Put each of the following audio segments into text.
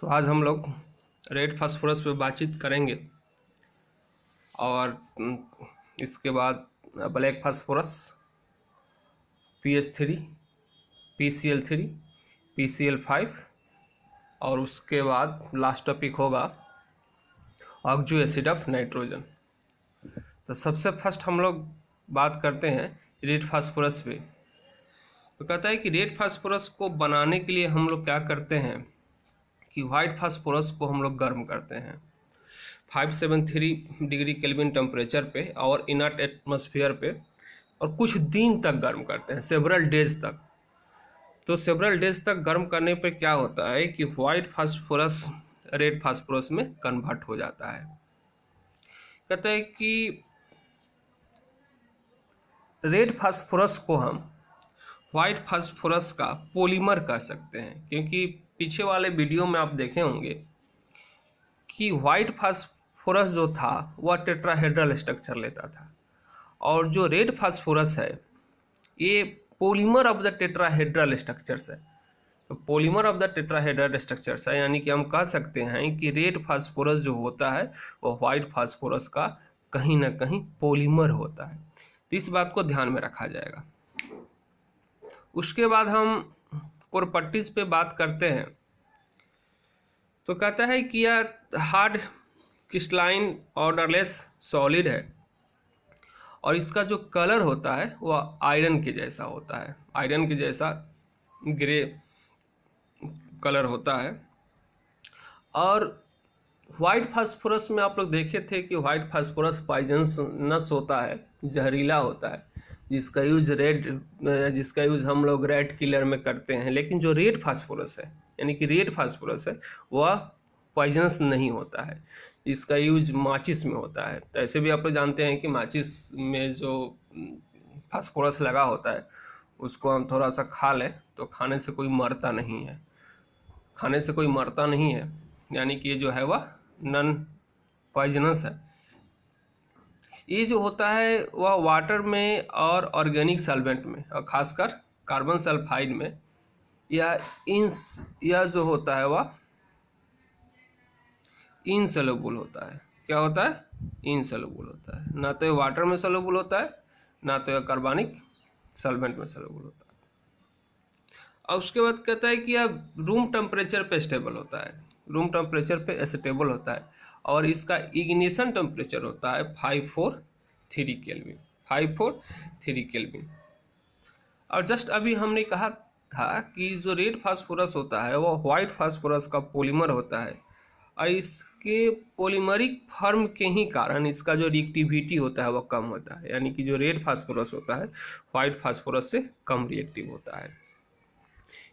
तो आज हम लोग रेड फास्फोरस पे बातचीत करेंगे और इसके बाद black phosphorus, PH3, PCl3, PCl5 और उसके बाद लास्ट टॉपिक होगा ऑक्सो एसिड ऑफ नाइट्रोजन। तो सबसे फर्स्ट हम लोग बात करते हैं रेड फास्फोरस पे। तो कहता है कि रेड फास्फोरस को बनाने के लिए हम लोग क्या करते हैं कि वाइट फास्फोरस को हम लोग गर्म करते हैं 573 डिग्री केल्विन टेम्परेचर पे और इनर्ट एटमॉस्फेयर पे और कुछ दिन तक गर्म करते हैं, सेवरल डेज तक। तो सेवरल डेज तक गर्म करने पे क्या होता है कि वाइट फास्फोरस रेड फास्फोरस में कन्वर्ट हो जाता है। कहते हैं कि रेड फास्फोरस को हम वाइट फास्फोरस का पॉलीमर कर सकते हैं, क्योंकि पीछे वाले वीडियो में आप देखे होंगे कि वाइट फास्फोरस जो था वह टेट्राहेड्रल स्ट्रक्चर लेता था और जो रेड फास्फोरस है ये polymer of the tetrahedral structures है। तो polymer of the tetrahedral structures है, यानी कि हम कह सकते हैं कि रेड फास्फोरस जो होता है वह वाइट फास्फोरस का कहीं ना कहीं पॉलीमर होता है। तो इस बात को ध्यान में रखा जाएगा। उसके बाद हम प्रॉपर्टीज पे बात करते हैं। तो कहता है कि यह हार्ड क्रिस्टलाइन ऑर्डरलेस सॉलिड है और इसका जो कलर होता है वह आयरन के जैसा होता है, आयरन के जैसा ग्रे कलर होता है। और वाइट फास्फोरस में आप लोग देखे थे कि वाइट फास्फोरस पॉइजनस होता है, जहरीला होता है, जिसका यूज हम लोग रेड किलर में करते हैं। लेकिन जो रेड फास्फोरस है यानी कि रेड फास्फोरस है वह पॉइजनस नहीं होता है, इसका यूज माचिस में होता है। तो ऐसे भी आप लोग जानते हैं कि माचिस में जो फास्फोरस लगा होता है उसको हम थोड़ा सा खा लें तो खाने से कोई मरता नहीं है, खाने से कोई मरता नहीं है, यानी कि ये जो है वह नॉन पॉइजनस है। ये जो होता है वह वाटर में और ऑर्गेनिक सॉल्वेंट में और खासकर कार्बन सल्फाइड में यह जो होता है वह इनसोल्यूबल होता है। क्या होता है? इनसोल्यूबल होता है। ना तो ये वाटर में सोल्यूबल होता है, ना तो यह कार्बनिक सॉल्वेंट में सोल्यूबल होता है। और उसके बाद कहता है कि यह रूम टेम्परेचर पे स्टेबल होता है, रूम टेम्परेचर पे स्टेबल होता है और इसका इग्निशन टेम्परेचर होता है 543 केल्विन, 543 केल्विन। और जस्ट अभी हमने कहा था कि जो रेड फास्फोरस होता है वह वाइट फास्फोरस का पॉलीमर होता है और इसके पॉलीमरिक फॉर्म के ही कारण इसका जो रिएक्टिविटी होता है वह कम होता है, यानी कि जो रेड फास्फोरस होता है वाइट फास्फोरस से कम रिएक्टिव होता है।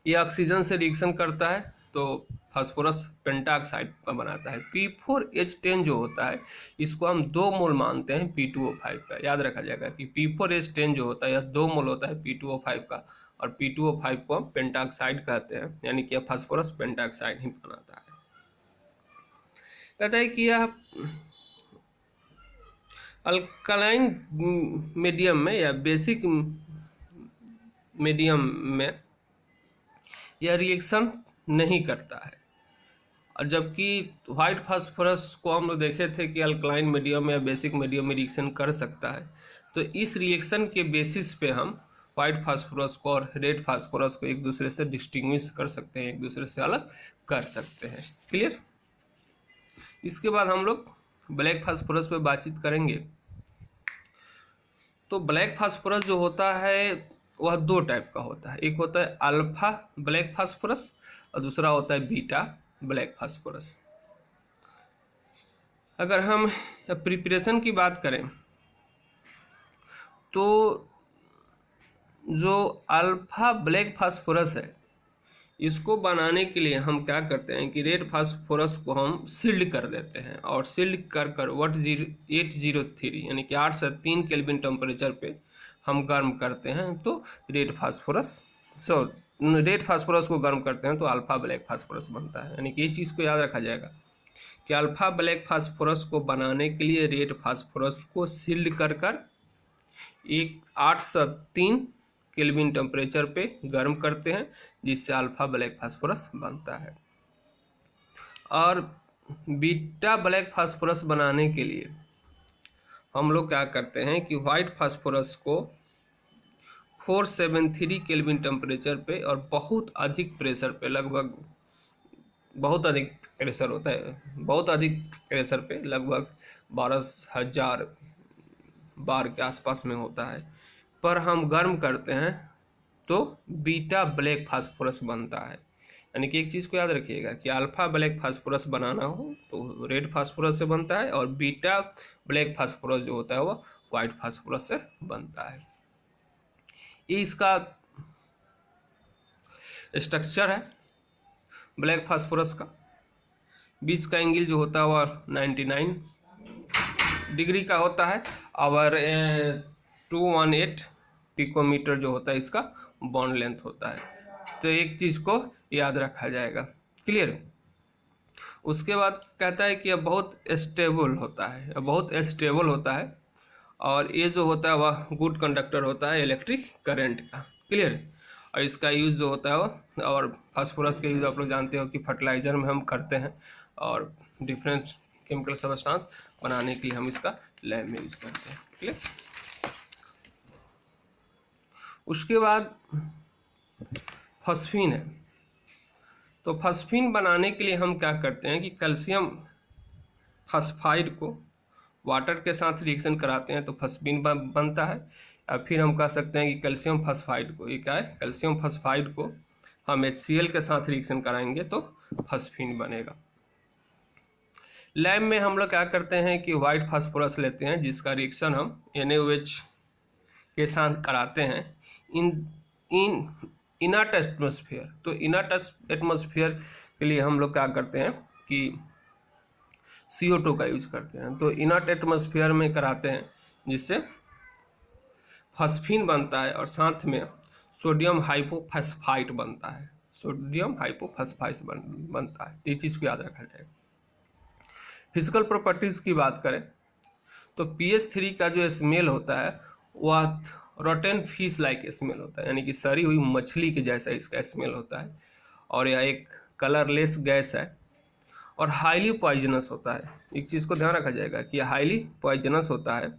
ये ऑक्सीजन से रिएक्शन करता है तो फास्फोरस पेंटाऑक्साइड का बनाता है। P4H10 जो होता है इसको हम 2 मोल मानते हैं P2O5 का। याद रखा जाएगा कि P4H10 जो होता है यह 2 मोल होता है P2O5 का और P2O5 को हम पेंटाऑक्साइड कहते हैं, यानी कि यह फास्फोरस पेंटाऑक्साइड ही बनाता है। कहता है कि यह अल्कलाइन मीडियम में या बेसिक मीडियम में यह रिएक्शन नहीं करता है। और जबकि वाइट फास्फोरस को हम लोग देखे थे कि अल्कलाइन मीडियम या बेसिक मीडियम में रिएक्शन कर सकता है। तो इस रिएक्शन के बेसिस पे हम वाइट फास्फोरस को और रेड फास्फोरस को एक दूसरे से डिस्टिंग्विश कर सकते हैं, एक दूसरे से अलग कर सकते हैं। क्लियर? इसके बाद हम लोग ब्लैक फास्फोरस पे बातचीत करेंगे। तो ब्लैक फास्फोरस जो होता है वह 2 टाइप का होता है, एक होता है अल्फा ब्लैक फास्फोरस और दूसरा होता है बीटा ब्लैक फास्फोरस। अगर हम प्रिपरेशन की बात करें तो जो अल्फा ब्लैक फास्फोरस है इसको बनाने के लिए हम क्या करते हैं कि रेड फास्फोरस को हम सील्ड कर देते हैं और सील्ड कर 803 यानी कि 8 से 3 केल्विन टेम्परेचर पे हम गर्म करते हैं तो रेड फास्फोरस को गर्म करते हैं तो अल्फा ब्लैक फास्फोरस बनता है। यानी कि ये चीज़ को याद रखा जाएगा कि अल्फा ब्लैक फास्फोरस को बनाने के लिए रेड फास्फोरस को सील्ड कर 8 से 3 केल्विन टेम्परेचर पे गर्म करते हैं जिससे अल्फा ब्लैक फास्फोरस बनता है। और बीटा ब्लैक फास्फोरस बनाने के लिए हम लोग क्या करते हैं कि व्हाइट फास्फोरस को 473 केल्विन टेम्परेचर पे और बहुत अधिक प्रेशर पे, लगभग बहुत अधिक प्रेशर होता है, बहुत अधिक प्रेशर पे लगभग 12,000 बार के आसपास में होता है, पर हम गर्म करते हैं तो बीटा ब्लैक फास्फोरस बनता है। यानी कि एक चीज़ को याद रखिएगा कि अल्फा ब्लैक फास्फोरस बनाना हो तो रेड फास्फोरस से बनता है, और बीटा ब्लैक फास्फोरस जो होता है वो वाइट फास्फोरस से बनता है। ये इसका स्ट्रक्चर है ब्लैक फास्फोरस का। बीच का एंगल जो होता है वह 99 डिग्री का होता है, और 218 पिकोमीटर जो होता है इसका बॉन्ड लेंथ होता है। तो एक चीज़ को याद रखा जाएगा, क्लियर। उसके बाद कहता है कि यह बहुत स्टेबल होता है, बहुत स्टेबल होता है, और ये जो होता है वह गुड कंडक्टर होता है इलेक्ट्रिक करंट का, क्लियर। और इसका यूज़ जो होता है वह, और फास्फोरस का यूज़ आप लोग जानते हो कि फर्टिलाइजर में हम करते हैं, और डिफरेंट केमिकल सब्सटेंस बनाने के लिए हम इसका लैब में यूज़ करते हैं, क्लियर। उसके बाद फॉस्फीन है। तो फॉस्फीन बनाने के लिए हम क्या करते हैं कि कैल्शियम फॉस्फाइड को वाटर के साथ रिएक्शन कराते हैं तो फॉस्फीन बनता है। या फिर हम कह सकते हैं कि कैल्शियम फॉस्फाइड को, ये क्या है, कैल्शियम फॉस्फाइड को हम HCl के साथ रिएक्शन कराएंगे तो फॉस्फीन बनेगा। लैब में हम लोग क्या करते हैं कि वाइट फास्फोरस लेते हैं जिसका रिएक्शन हम NaOH के साथ कराते हैं इन इनर्ट एटमॉस्फेयर। तो इनर्ट एटमॉस्फेयर के लिए हम लोग क्या करते हैं कि CO2 का यूज करते हैं। तो इनर्ट एटमॉस्फेयर में कराते हैं जिससे फॉस्फीन बनता है, और साथ में सोडियम हाइपोफॉस्फाइट बनता है, सोडियम हाइपोफॉस्फाइट बनता है। ये चीज़ को याद रखा जाएगा। फिजिकल प्रॉपर्टीज़ की बात करें तो PH3 का जो स्मेल होता है वह रोटेन फिश लाइक स्मेल होता है, यानी कि सड़ी हुई मछली के जैसा इसका स्मेल होता है, और यह एक कलरलेस गैस है और हाईली पॉइजनस होता है। एक चीज़ को ध्यान रखा जाएगा कि हाईली पॉइजनस होता है।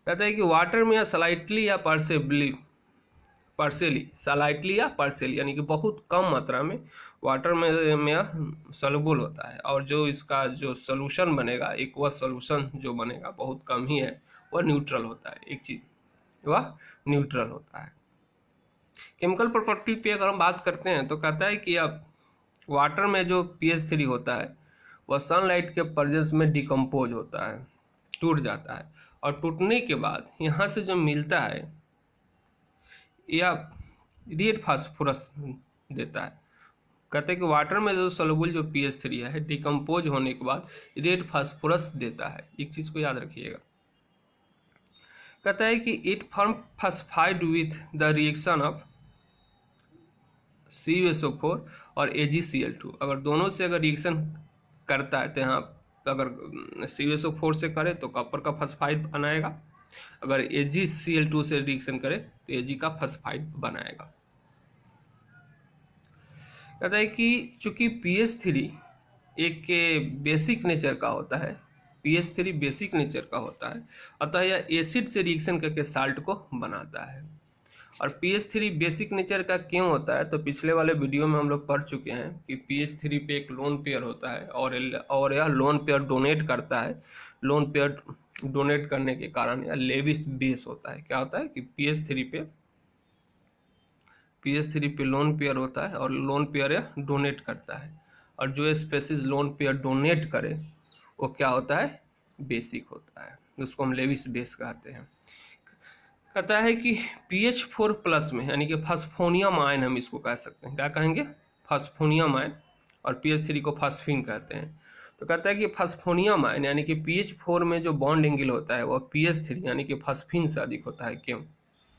कहता है कि वाटर में या स्लाइटली या पार्शियली यानी कि बहुत कम मात्रा में वाटर में सॉल्युबल होता है, और जो इसका जो सोल्यूशन बनेगा, एक वह सोल्यूशन जो बनेगा बहुत कम ही है, वह न्यूट्रल होता है। एक चीज वह न्यूट्रल होता है। केमिकल प्रॉपर्टी पे अगर हम बात करते हैं तो कहता है कि अब वाटर में जो PH3 होता है वह सनलाइट के प्रेजेंस में डिकम्पोज होता है, टूट जाता है, और टूटने के बाद यहाँ से जो मिलता है या रेड फास्फोरस देता है। कहते हैं कि वाटर में जो सोल्युबल जो PH3 है डिकम्पोज होने के बाद रेड फास्फोरस देता है। एक चीज़ को याद रखिएगा। कहता है कि it form phosphide with the reaction of CuSO4 और AgCl2। अगर दोनों से अगर रिएक्शन करता है तो यहाँ अगर CuSO4 से करे तो कॉपर का फॉस्फाइड बनाएगा, अगर AgCl2 से रिएक्शन करे तो Ag का फॉस्फाइड बनाएगा। कहता है कि चूंकि PH3 एक के बेसिक नेचर का होता है, PH3 बेसिक नेचर का होता है, अतः यह एसिड से रिएक्शन करके साल्ट को बनाता है। और PH3 बेसिक नेचर का क्यों होता है तो पिछले वाले वीडियो में हम लोग पढ़ चुके हैं कि PH3 पे एक लोन पेयर होता है, और यह लोन पेयर डोनेट करता है। लोन पेयर डोनेट करने के कारण यह लेविस बेस होता है। क्या होता है कि PH3 पे लोन पेयर होता है, और लोन पेयर यह डोनेट करता है, और जो स्पेसीज लोन पेयर डोनेट करे वो क्या होता है, बेसिक होता है, उसको हम लेविस बेस कहते हैं। कहता है कि PH4 प्लस में, यानी कि फास्फोनियम आयन हम इसको कह सकते हैं, क्या कहेंगे, फास्फोनियम आयन, और PH3 को फास्फीन कहते हैं। तो कहता है कि फास्फोनियम आयन यानी कि PH4 में जो बॉन्ड एंगल होता है वह PH3 यानी कि फास्फीन से अधिक होता है। क्यों?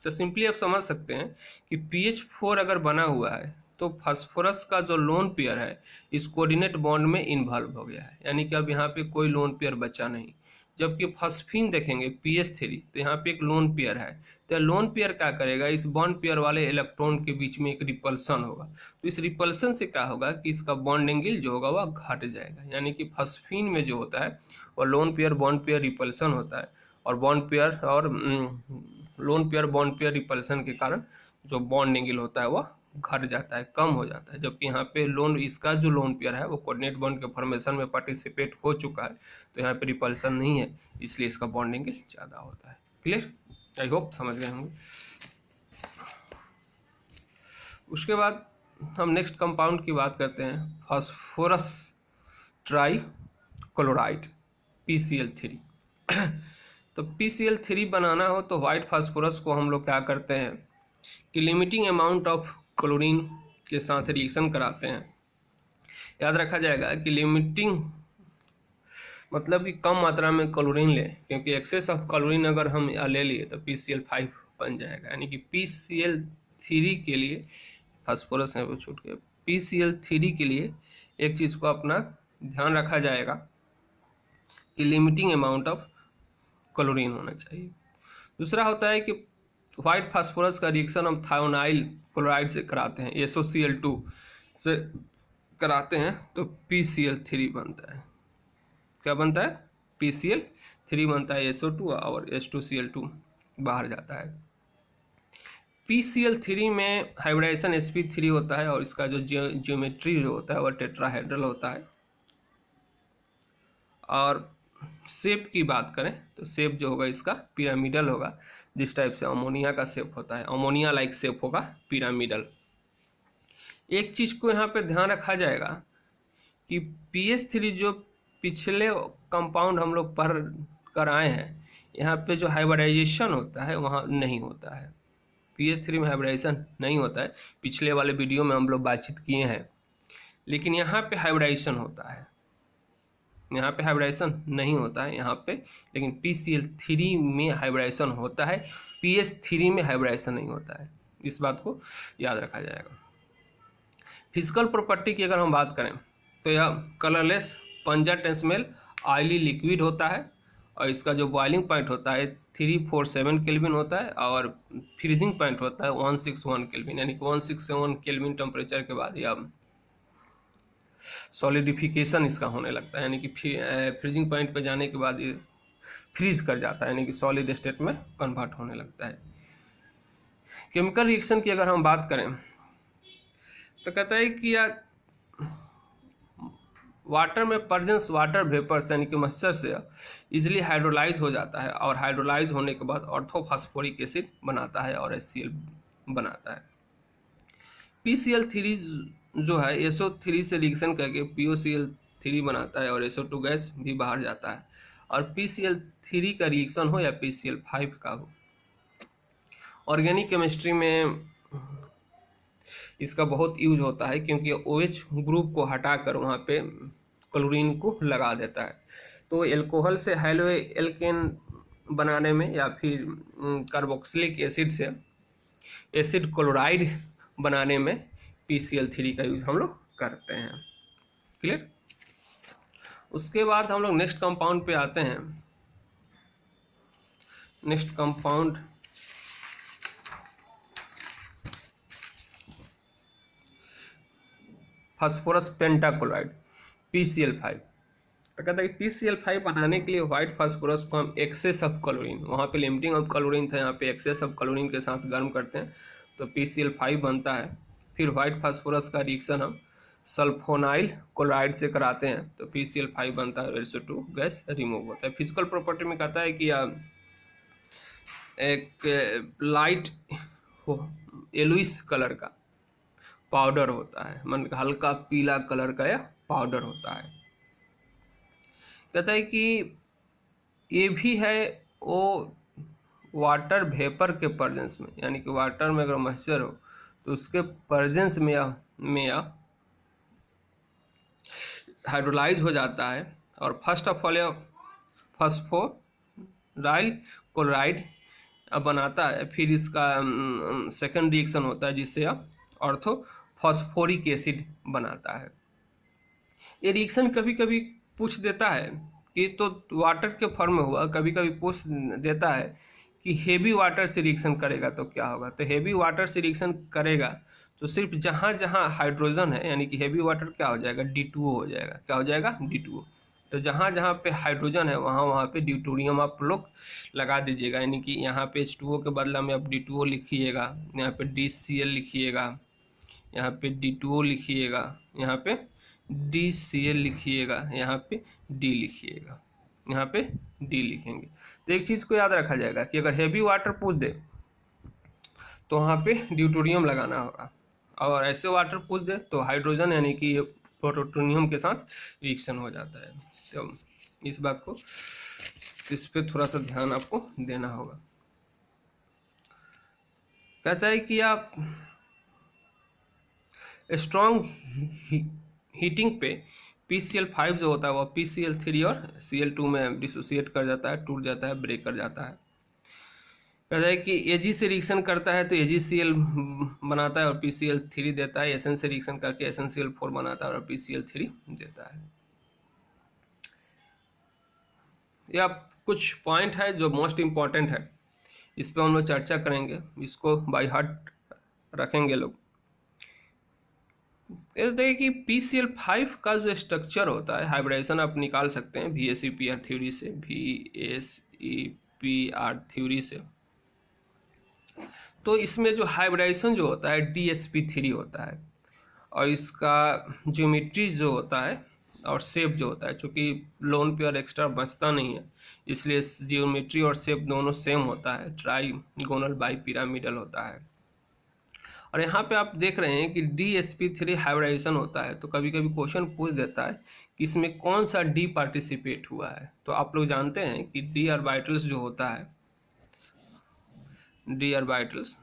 तो सिंपली आप समझ सकते हैं कि PH4 अगर बना हुआ है तो फास्फोरस का जो लोन पेयर है इस कोऑर्डिनेट बॉन्ड में इन्वॉल्व हो गया है, यानी कि अब यहाँ पे कोई लोन पेयर बचा नहीं। जबकि फॉस्फीन देखेंगे PH3 तो यहाँ पे एक लोन पेयर है, तो लोन पेयर क्या करेगा, इस बॉन्ड पेयर वाले इलेक्ट्रॉन के बीच में एक रिपल्सन होगा, तो इस रिपल्सन से क्या होगा कि इसका बॉन्ड एंगल जो होगा वह घट जाएगा। यानी कि फॉस्फीन में जो होता है वो lone pair bond pair repulsion होता है, और बॉन्ड पेयर और lone pair bond pair repulsion के कारण जो बॉन्ड एंगल होता है वह घट जाता है, कम हो जाता है। जबकि यहाँ पे इसका जो लोन पेयर है वो कोऑर्डिनेट बॉन्ड के फॉर्मेशन में पार्टिसिपेट हो चुका है, तो यहाँ पे रिपल्सन नहीं है, इसलिए इसका बॉन्ड एंगल ज़्यादा होता है। क्लियर, आई होप समझ गए होंगे। उसके बाद हम नेक्स्ट कंपाउंड की बात करते हैं, फास्फोरस ट्राई क्लोराइड PCl3। तो PCl3 बनाना हो तो व्हाइट फास्फोरस को हम लोग क्या करते हैं कि लिमिटिंग अमाउंट ऑफ क्लोरीन के साथ रिएक्शन कराते हैं। याद रखा जाएगा कि लिमिटिंग मतलब कि कम मात्रा में क्लोरीन लें, क्योंकि एक्सेस ऑफ क्लोरीन अगर हम ले लिए तो PCl5 बन जाएगा। यानी कि PCl3 के लिए फास्फोरस है वो छूट गया, PCl3 के लिए एक चीज़ को अपना ध्यान रखा जाएगा कि लिमिटिंग अमाउंट ऑफ क्लोरीन होना चाहिए। दूसरा होता है कि व्हाइट फास्फोरस का रिएक्शन हम थायोनाइल क्लोराइड से कराते हैं, SOCl2 से कराते हैं तो PCl3 बनता है। क्या बनता है, PCl3 बनता है, SO2 और H2Cl2 बाहर जाता है। PCl3 में हाइब्रिडाइजेशन sp3 होता है, और इसका जो ज्योमेट्री जो होता है वह टेट्राहेड्रल होता है। और शेप की बात करें तो शेप जो होगा इसका पिरामिडल होगा, जिस टाइप से अमोनिया का शेप होता है, अमोनिया लाइक शेप होगा, पिरामिडल। एक चीज़ को यहाँ पे ध्यान रखा जाएगा कि PH3 जो पिछले कंपाउंड हम लोग पढ़ कर आए हैं, यहाँ पे जो हाइब्रिडाइजेशन होता है वहाँ नहीं होता है। PH3 में हाइब्रिडाइजेशन नहीं होता है, पिछले वाले वीडियो में हम लोग बातचीत किए हैं, लेकिन यहाँ पे हाइब्रिडाइजेशन होता है, यहाँ पे हाइब्रिडाइजेशन नहीं होता है यहाँ पे, लेकिन PCl3 में हाइब्रिडाइजेशन होता है, PH3 में हाइब्रिडाइजेशन नहीं होता है। इस बात को याद रखा जाएगा। फिजिकल प्रॉपर्टी की अगर हम बात करें तो यह colourless, pungent smell, oily liquid होता है, और इसका जो बॉइलिंग पॉइंट होता है 347 केल्विन होता है, और फ्रीजिंग पॉइंट होता है 161 केल्विन। यानी कि 161 केल्विन टेम्परेचर के बाद यह सॉलिडिफिकेशन इसका होने लगता है, यानी कि फ्रीजिंग पॉइंट पे जाने के बाद ये फ्रीज कर जाता है, यानी कि सॉलिड स्टेट में कन्वर्ट होने लगता है। केमिकल रिएक्शन की अगर हम बात करें तो कहता है कि यार वाटर में प्रेजेंस वाटर वेपर्स यानी कि मॉइस्चर से इजीली हाइड्रोलाइज हो जाता है, और हाइड्रोलाइज होने के बाद ऑर्थोफॉस्फोरिक एसिड बनाता है और HCl बनाता है। PCl3 जो है SO3 से रिएक्शन करके POCl3 बनाता है, और SO2 गैस भी बाहर जाता है। और PCl3 का रिएक्शन हो या PCl5 का हो, ऑर्गेनिक केमिस्ट्री में इसका बहुत यूज होता है, क्योंकि OH ग्रुप को हटाकर वहाँ पे क्लोरीन को लगा देता है। तो एल्कोहल से हैलो एल्केन बनाने में, या फिर कार्बोक्सिलिक एसिड से एसिड क्लोराइड बनाने में PCl3 का यूज हम लोग करते हैं। क्लियर। उसके बाद हम लोग नेक्स्ट कंपाउंड पे आते हैं। Next compound phosphorus pentachloride PCl5। तो कहता है कि PCl5 बनाने के लिए व्हाइट फास्फोरस को हम एक्सेस ऑफ क्लोरीन, वहाँ पे लिमिटिंग ऑफ क्लोरीन था, यहाँ पे एक्सेस ऑफ क्लोरीन के साथ गर्म करते हैं तो PCl5 बनता है। फिर व्हाइट फास्फोरस का रिएक्शन हम सल्फोनाइल क्लोराइड से कराते हैं तो PCl5 बनता है, SO2 गैस रिमूव होता है। फिजिकल प्रॉपर्टी में कहता है कि एक लाइट येलोइश कलर का पाउडर होता है, मतलब हल्का पीला कलर का यह पाउडर होता है। कहता है कि ये भी है वो वाटर वेपर के प्रेजेंस में, यानी कि वाटर में अगर मॉइस्चर हो तो उसके प्रेजेंस में यह हाइड्रोलाइज हो जाता है, और फर्स्ट ऑफ ऑल यह फास्फोराइल क्लोराइड बनाता है। फिर इसका सेकंड रिएक्शन होता है जिससे यह ऑर्थोफॉस्फोरिक एसिड बनाता है। ये रिएक्शन कभी कभी पूछ देता है कि तो वाटर के फॉर्म में हुआ, कभी कभी पूछ देता है कि हेवी वाटर से रिएक्शन करेगा तो क्या होगा। तो हेवी वाटर से रिएक्शन करेगा तो सिर्फ जहाँ जहाँ हाइड्रोजन है, यानी कि हेवी वाटर क्या हो जाएगा, D2O हो जाएगा। क्या हो जाएगा, D2O। तो जहाँ जहाँ पे हाइड्रोजन है वहाँ वहाँ पे ड्यूटेरियम आप लोग लगा दीजिएगा, यानी कि यहाँ पे H2O के बदला में आप D2O लिखिएगा, यहाँ पे DCl लिखिएगा, यहाँ पे D2O लिखिएगा, यहाँ पे DCl लिखिएगा, यहाँ पे D लिखिएगा, यहाँ पे D लिखेंगे। तो एक चीज़ को याद रखा जाएगा कि अगर हेवी वाटर पूछ दे तो वहाँ पे ड्यूटेरियम लगाना होगा, और ऐसे वाटर पूछ दे तो हाइड्रोजन यानी कि प्लूटोनियम के साथ रिएक्शन हो जाता है। तो इस बात को, इस पे थोड़ा सा ध्यान आपको देना होगा। कहता है कि आप स्ट्रॉन्ग हीटिंग पे PCl5 जो होता है वो PCl3 और Cl2 में डिसोसिएट कर जाता है, टूट जाता है, ब्रेक कर जाता है। कहता है कि Ag से रिएक्शन करता है तो AgCl बनाता है और PCl3 देता है। Sn से रिएक्शन करके SnCl4 बनाता है और PCl3 देता है। या कुछ पॉइंट है जो मोस्ट इम्पॉर्टेंट है, इस पर हम लोग चर्चा करेंगे, इसको बाय हार्ट रखेंगे लोग। देखिए कि PCl5 का जो स्ट्रक्चर होता है, हाइब्रिडेशन आप निकाल सकते हैं VSEPR थ्योरी से, VSEPR थ्योरी से। तो इसमें जो हाइब्रिडेशन जो होता है DsP3 होता है, और इसका ज्योमेट्री जो होता है और शेप जो होता है, चूँकि लोन पेयर एक्स्ट्रा बचता नहीं है इसलिए ज्योमेट्री और शेप दोनों सेम होता है, ट्राइगोनल बाइपिरामिडल होता है। और यहाँ पे आप देख रहे हैं कि DsP3 हाइब्रिडेशन होता है, तो कभी कभी क्वेश्चन पूछ देता है कि इसमें कौन सा D पार्टिसिपेट हुआ है। तो आप लोग जानते हैं कि D ऑर्बिटल्स जो होता है, D ऑर्बिटल्स,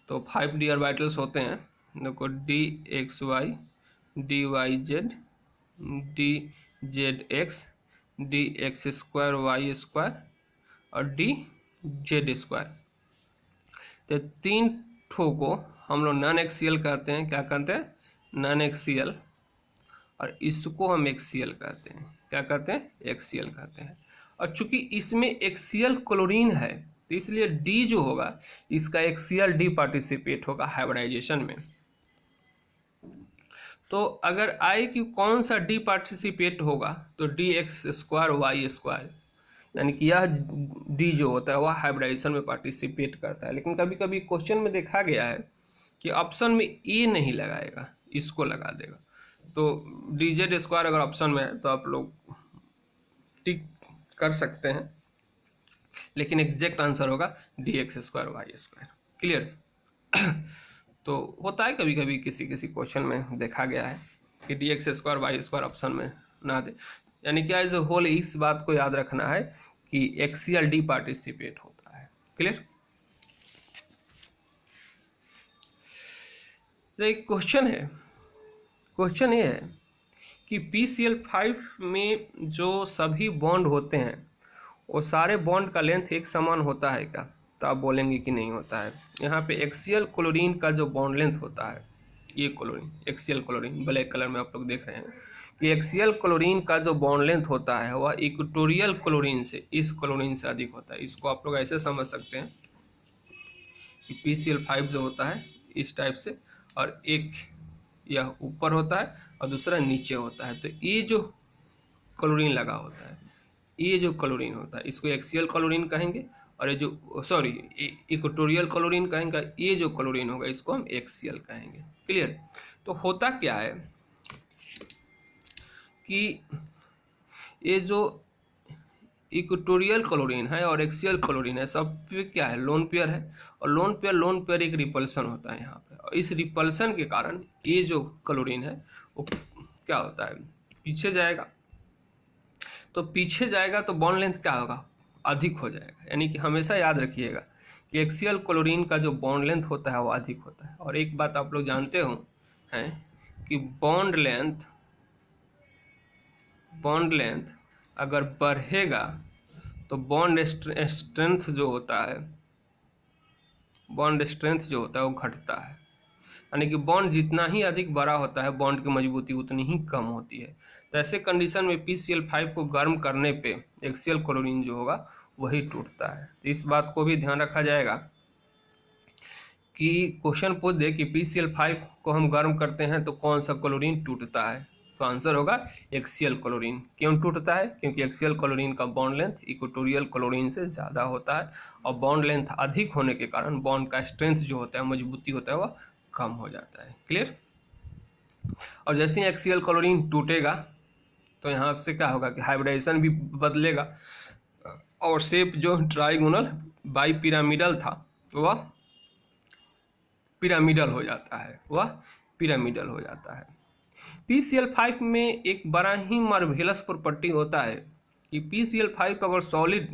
तो 5 D ऑर्बिटल्स होते हैं। देखो DXY, DYZ, DZX, DX2Y2 और DZ2। तो 3 ठो को हम लोग नॉन एक्सियल कहते हैं। क्या कहते हैं, नॉन एक्सियल। और इसको हम एक्सियल कहते हैं। क्या कहते हैं, एक्सियल कहते हैं। और चूंकि इसमें एक्सियल क्लोरीन है तो इसलिए डी जो होगा इसका एक्सियल डी पार्टिसिपेट होगा हाइब्रिडाइजेशन में। तो अगर आए कि कौन सा डी पार्टिसिपेट होगा तो DX2Y2, यानी कि यह डी जो होता है वह हाइब्रिडाइजेशन में पार्टिसिपेट करता है। लेकिन कभी कभी क्वेश्चन में देखा गया है कि ऑप्शन में ए नहीं लगाएगा, इसको लगा देगा। तो DZ2 अगर ऑप्शन में है तो आप लोग टिक कर सकते हैं, लेकिन एग्जैक्ट आंसर होगा DX2Y2। क्लियर। तो होता है कभी कभी किसी किसी क्वेश्चन में देखा गया है कि DX2Y2 ऑप्शन में ना दे, यानी कि एज ए होल इस बात को याद रखना है कि एक्सियल डी पार्टिसिपेट होता है। क्लियर। तो एक क्वेश्चन है, क्वेश्चन ये है कि PCl5 में जो सभी बॉन्ड होते हैं वो सारे बॉन्ड का लेंथ एक समान होता है क्या? तो आप बोलेंगे कि नहीं होता है। यहाँ पे एक्सियल क्लोरीन का जो बॉन्ड लेंथ होता है, ये chlorine, axial chlorine black colour में आप लोग देख रहे हैं कि एक्सियल क्लोरीन का जो बॉन्ड लेंथ होता है वह इक्वेटोरियल क्लोरीन से, इस क्लोरीन से अधिक होता है। इसको आप लोग ऐसे समझ सकते हैं कि PCl5 जो होता है इस टाइप से, और एक यह ऊपर होता है और दूसरा नीचे होता है। तो ये जो क्लोरीन लगा होता है, ये जो क्लोरीन होता है इसको एक्सियल क्लोरीन कहेंगे, और ये जो सॉरी इक्वेटोरियल क्लोरीन कहेंगे। ये जो क्लोरीन होगा इसको हम एक्सियल कहेंगे। क्लियर। तो होता क्या है कि ये जो इक्वेटोरियल क्लोरीन है और एक्सियल क्लोरीन है सब पे क्या है, लोन पेयर है, और लोन पेयर एक रिपल्सन होता है यहाँ पे, और इस रिपल्सन के कारण ये जो क्लोरीन है वो क्या होता है, पीछे जाएगा। तो पीछे जाएगा तो बॉन्ड लेंथ क्या होगा, अधिक हो जाएगा। यानी कि हमेशा याद रखिएगा कि एक्सियल क्लोरीन का जो बॉन्ड लेंथ होता है वो अधिक होता है। और एक बात आप लोग जानते हो हैं कि बॉन्ड लेंथ अगर बढ़ेगा तो बॉन्ड स्ट्रेंथ जो होता है वो घटता है। यानी कि बॉन्ड जितना ही अधिक बड़ा होता है बॉन्ड की मजबूती उतनी ही कम होती है। तो ऐसे कंडीशन में PCl5 को गर्म करने पे एक्सियल क्लोरीन जो होगा वही टूटता है। तो इस बात को भी ध्यान रखा जाएगा कि क्वेश्चन पूछ दे कि PCl5 को हम गर्म करते हैं तो कौन सा क्लोरीन टूटता है, तो आंसर होगा एक्सियल क्लोरीन। क्यों टूटता है? क्योंकि एक्सियल क्लोरीन का बॉन्ड लेंथ इक्वेटोरियल क्लोरीन से ज़्यादा होता है और बॉन्ड लेंथ अधिक होने के कारण बॉन्ड का स्ट्रेंथ जो होता है, मजबूती होता है, वह कम हो जाता है। क्लियर? और जैसे ही एक्सियल क्लोरीन टूटेगा तो यहाँ से क्या होगा कि हाइब्रिडाइजेशन भी बदलेगा और शेप जो ट्राइगोनल बाईपिरामिडल था वह पिरामिडल हो जाता है, वह पिरामिडल हो जाता है। PCl5 में एक बड़ा ही मार्वेलस प्रॉपर्टी होता है कि PCl5 अगर सॉलिड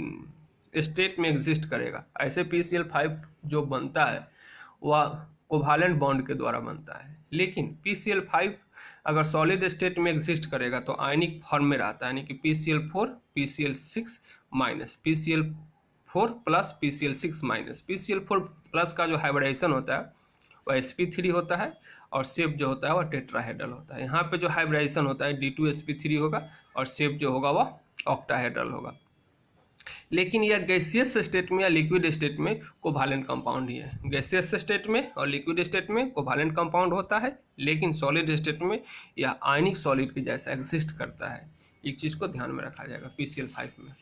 स्टेट में एग्जिस्ट करेगा, ऐसे PCl5 जो बनता है वह कोवालेंट बॉन्ड के द्वारा बनता है, लेकिन PCl5 अगर सॉलिड स्टेट में एग्जिस्ट करेगा तो आयनिक फॉर्म में रहता है, यानी कि PCl4 PCl6 minus PCl4 plus PCl6 minus. PCl4 plus का जो हाइब्रिडाइजेशन होता है वह sp3 होता है और शेप जो होता है वह टेट्राहेड्रल होता है। यहाँ पे जो हाइब्रिडाइजेशन होता है D2sp3 होगा और शेप जो होगा वह ऑक्टाहेड्रल होगा। लेकिन यह गैसियस स्टेट में या लिक्विड स्टेट में कोवालेंट कंपाउंड ही है। गैसियस स्टेट में और लिक्विड स्टेट में कोवालेंट कंपाउंड होता है, लेकिन सॉलिड स्टेट में यह आयनिक सॉलिड के जैसा एग्जिस्ट करता है। एक चीज़ को ध्यान में रखा जाएगा PCl5 में।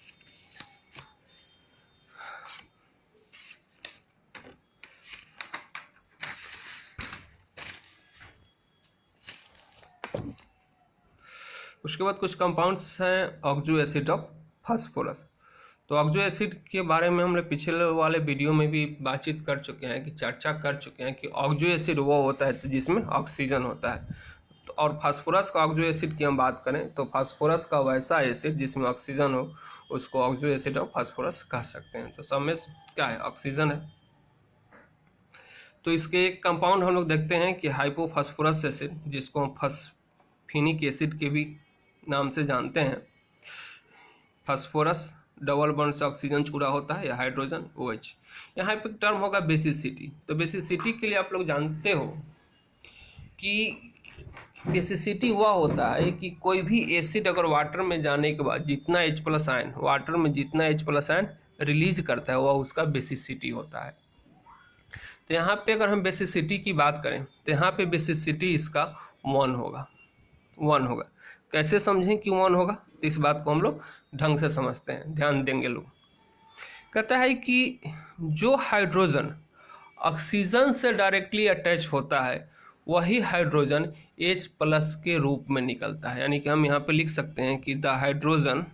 उसके बाद कुछ कंपाउंड्स हैं ऑक्सो एसिड ऑफ फास्फोरस। तो ऑक्सो एसिड के बारे में हमने पिछले वाले वीडियो में भी बातचीत कर चुके हैं, कि चर्चा कर चुके हैं कि ऑक्सो एसिड वो होता है जिसमें ऑक्सीजन होता है। तो और फास्फोरस का ऑक्सो एसिड की हम बात करें तो फास्फोरस का वैसा एसिड जिसमें ऑक्सीजन हो उसको ऑक्सो एसिड ऑफ फास्फोरस कह सकते हैं। तो सब में क्या है? ऑक्सीजन है। तो इसके एक कंपाउंड हम लोग देखते हैं कि हाइपोफास्फोरस एसिड, जिसको हम फॉस्फेनिक एसिड के भी नाम से जानते हैं। फास्फोरस डबल बॉन्ड से ऑक्सीजन जुड़ा होता है या हाइड्रोजन OH। यहाँ पे टर्म होगा बेसिसिटी। तो बेसिसिटी के लिए आप लोग जानते हो कि बेसिसिटी वह होता है कि कोई भी एसिड अगर वाटर में जाने के बाद जितना H+ आयन वाटर में जितना H+ आयन रिलीज करता है वह उसका बेसिसिटी होता है। तो यहाँ पे अगर हम बेसिसिटी की बात करें तो यहाँ पे बेसिसिटी इसका 1 होगा। कैसे समझें कि 1 होगा? तो इस बात को हम लोग ढंग से समझते हैं, ध्यान देंगे लोग। कहता है कि जो हाइड्रोजन ऑक्सीजन से डायरेक्टली अटैच होता है वही हाइड्रोजन H+ के रूप में निकलता है। यानी कि हम यहाँ पे लिख सकते हैं कि the hydrogen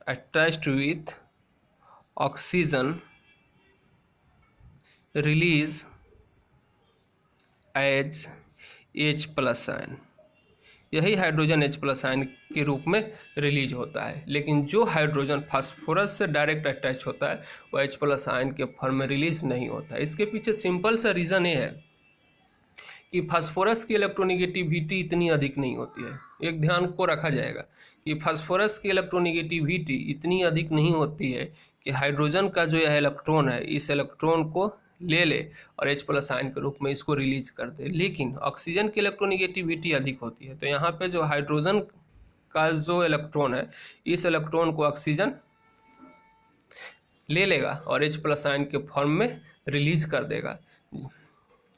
attached with oxygen release as H+ ion, यही हाइड्रोजन H+ आयन के रूप में रिलीज होता है। लेकिन जो हाइड्रोजन फास्फोरस से डायरेक्ट अटैच होता है वह H+ आयन के फॉर्म में रिलीज नहीं होता है। इसके पीछे सिंपल सा रीज़न ये है कि फास्फोरस की इलेक्ट्रोनिगेटिविटी इतनी अधिक नहीं होती है। एक ध्यान को रखा जाएगा कि फास्फोरस की इलेक्ट्रोनिगेटिविटी इतनी अधिक नहीं होती है कि हाइड्रोजन का जो यह इलेक्ट्रॉन है इस इलेक्ट्रॉन को ले ले और H+ आयन के रूप में इसको रिलीज कर दे। लेकिन ऑक्सीजन की इलेक्ट्रोनिगेटिविटी अधिक होती है। तो यहाँ पे जो हाइड्रोजन का जो इलेक्ट्रॉन है इस इलेक्ट्रॉन को ऑक्सीजन ले लेगा और H+ आयन के फॉर्म में रिलीज कर देगा।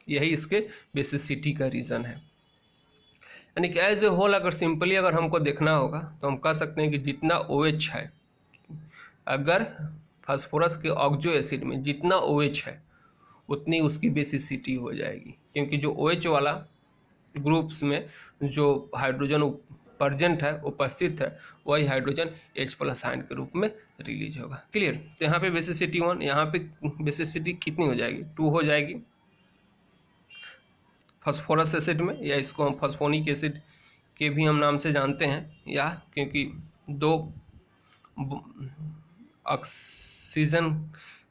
यही इसके बेसिसिटी का रीज़न है। यानी कि एज ए होल अगर सिंपली अगर हमको देखना होगा तो हम कह सकते हैं कि जितना OH है, अगर फास्फोरस के ऑक्सो एसिड में जितना OH है उतनी उसकी बेसिसिटी हो जाएगी, क्योंकि जो OH वाला ग्रुप्स में जो हाइड्रोजन प्रेजेंट है, उपस्थित है, वही हाइड्रोजन H+ आयन के रूप में रिलीज होगा। क्लियर? तो यहाँ पे बेसिसिटी 1, यहाँ पे बेसिसिटी कितनी हो जाएगी? 2 हो जाएगी फास्फोरस एसिड में, या इसको हम फास्फोनिक एसिड के भी हम नाम से जानते हैं, या क्योंकि 2 ऑक्सीजन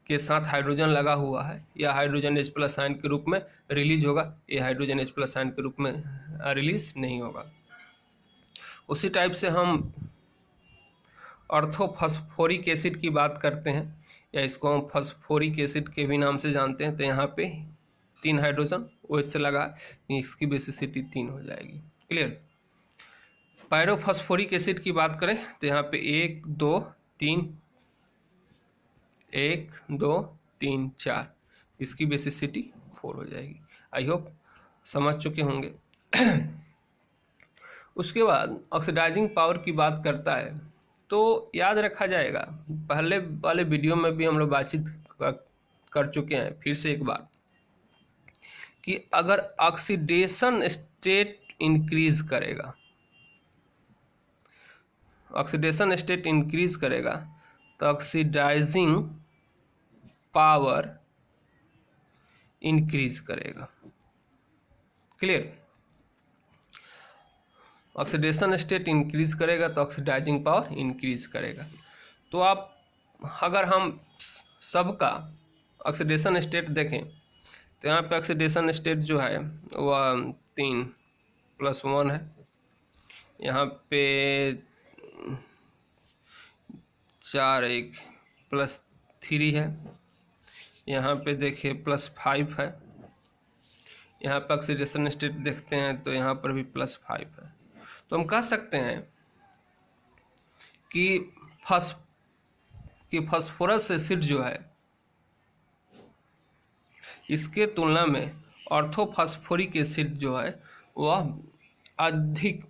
के साथ हाइड्रोजन लगा हुआ है, या हाइड्रोजन H+ आयन के रूप में रिलीज होगा, ये हाइड्रोजन H+ आयन के रूप में रिलीज नहीं होगा। उसी टाइप से हम ऑर्थोफॉस्फोरिक एसिड की बात करते हैं, या इसको हम फॉस्फोरिक एसिड के भी नाम से जानते हैं, तो यहाँ पे 3 हाइड्रोजन OH से लगा, इसकी बेसिसिटी 3 हो जाएगी। क्लियर। पायरोफॉस्फोरिक एसिड की बात करें तो यहाँ पे 1 2 3 1 2 3 4, इसकी बेसिसिटी 4 हो जाएगी। आई होप समझ चुके होंगे। उसके बाद ऑक्सीडाइजिंग पावर की बात करता है तो याद रखा जाएगा, पहले वाले वीडियो में भी हम लोग बातचीत कर चुके हैं, फिर से एक बार, कि अगर ऑक्सीडेशन स्टेट इंक्रीज करेगा, ऑक्सीडेशन स्टेट इंक्रीज करेगा तो ऑक्सीडाइजिंग पावर इंक्रीज करेगा। क्लियर। ऑक्सीडेशन स्टेट इंक्रीज करेगा तो ऑक्सीडाइजिंग पावर इंक्रीज करेगा। तो आप अगर हम सबका ऑक्सीडेशन स्टेट देखें तो यहाँ पे ऑक्सीडेशन स्टेट जो है वह 3+1 है, यहाँ पे 4 1 +3 है, यहाँ पे देखिए +5 है, यहाँ पे ऑक्सीडेशन स्टेट देखते हैं तो यहाँ पर भी +5 है। तो हम कह सकते हैं कि फास्फोरस एसिड जो है इसके तुलना में ऑर्थोफॉस्फोरिक एसिड जो है वह अधिक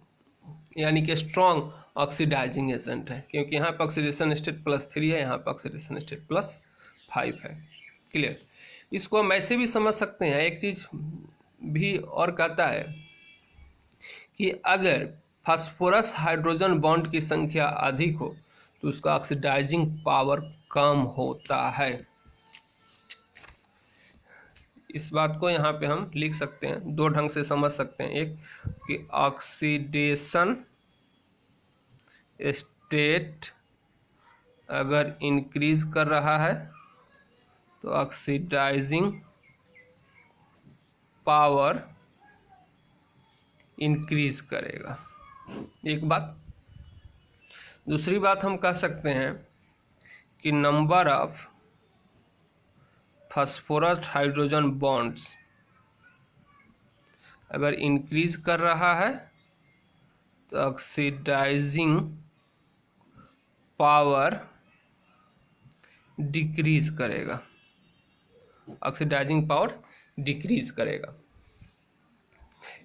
यानी कि स्ट्रॉन्ग ऑक्सीडाइजिंग एजेंट है, क्योंकि यहाँ पर ऑक्सीडेशन स्टेट +3 है, यहाँ पर ऑक्सीडेशन स्टेट +5 है। क्लियर। इसको हम ऐसे भी समझ सकते हैं, एक चीज़ भी और कहता है कि अगर फास्फोरस हाइड्रोजन बॉन्ड की संख्या अधिक हो तो उसका ऑक्सीडाइजिंग पावर कम होता है। इस बात को यहाँ पे हम लिख सकते हैं, 2 ढंग से समझ सकते हैं। एक कि ऑक्सीडेशन स्टेट अगर इंक्रीज कर रहा है तो ऑक्सीडाइजिंग पावर इंक्रीज करेगा, एक बात। दूसरी बात हम कह सकते हैं कि number of phosphorus hydrogen bonds अगर इंक्रीज कर रहा है तो ऑक्सीडाइजिंग पावर डिक्रीज करेगा, ऑक्सीडाइजिंग पावर डिक्रीज करेगा।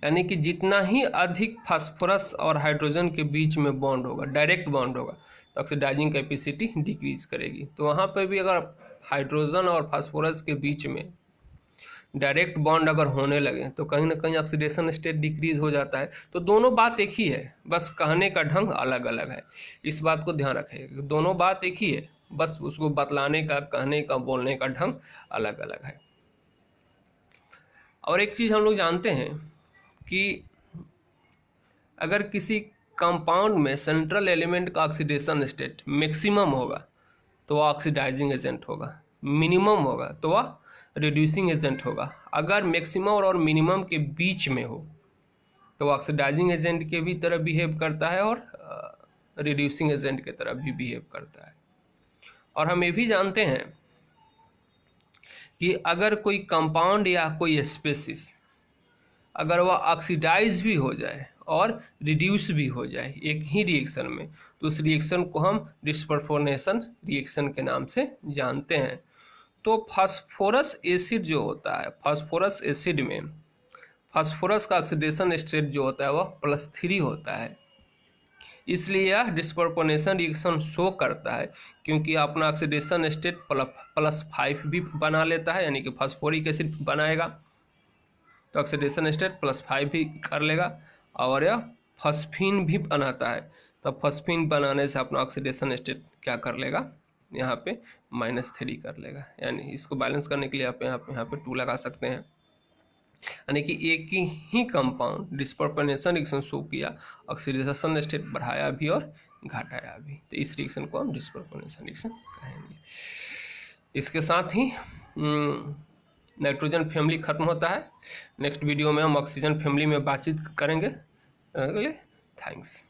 यानी कि जितना ही अधिक फास्फोरस और हाइड्रोजन के बीच में बॉन्ड होगा, डायरेक्ट बॉन्ड होगा, तो ऑक्सीडाइजिंग कैपेसिटी डिक्रीज करेगी। तो वहाँ पर भी अगर हाइड्रोजन और फास्फोरस के बीच में डायरेक्ट बॉन्ड अगर होने लगे तो कहीं ना कहीं ऑक्सीडेशन स्टेट डिक्रीज हो जाता है। तो दोनों बात एक ही है, बस कहने का ढंग अलग अलग है। इस बात को ध्यान रखिएगा, दोनों बात एक ही है, बस उसको बतलाने का, कहने का, बोलने का ढंग अलग अलग है। और एक चीज़ हम लोग जानते हैं कि अगर किसी कंपाउंड में सेंट्रल एलिमेंट का ऑक्सीडेशन स्टेट मैक्सिमम होगा तो वह ऑक्सीडाइजिंग एजेंट होगा, मिनिमम होगा तो वह रिड्यूसिंग एजेंट होगा। अगर मैक्सिमम और मिनिमम के बीच में हो तो ऑक्सीडाइजिंग एजेंट के भी तरह बिहेव करता है और रिड्यूसिंग एजेंट के तरह भी बिहेव करता है। और हम ये भी जानते हैं कि अगर कोई कंपाउंड या कोई स्पेसिस अगर वह ऑक्सीडाइज भी हो जाए और रिड्यूस भी हो जाए एक ही रिएक्शन में, तो उस रिएक्शन को हम डिस्पर्फोनेशन रिएक्शन के नाम से जानते हैं। तो फास्फोरस एसिड जो होता है, फास्फोरस एसिड में फास्फोरस का ऑक्सीडेशन स्टेट जो होता है वह +3 होता है, इसलिए यह डिस्पर्फोनेशन रिएक्शन शो करता है, क्योंकि अपना ऑक्सीडेशन स्टेट +5 भी बना लेता है, यानी कि फास्फोरिक एसिड बनाएगा तो ऑक्सीडेशन स्टेट +5 भी कर लेगा, और यह फॉस्फीन भी बनाता है, तब फॉस्फीन बनाने से अपना ऑक्सीडेशन स्टेट क्या कर लेगा, यहाँ पे -3 कर लेगा। यानी इसको बैलेंस करने के लिए आप यहाँ पे 2 लगा सकते हैं। यानी कि एक ही कंपाउंड डिस्पर्फोनेशन रिएक्शन शो किया, ऑक्सीडेशन स्टेट बढ़ाया भी और घटाया भी, तो इस रिएक्शन को हम डिस्पर्फोनेशन रिएक्शन कहेंगे। इसके साथ ही नाइट्रोजन फैमिली खत्म होता है। नेक्स्ट वीडियो में हम ऑक्सीजन फैमिली में बातचीत करेंगे। थैंक्स।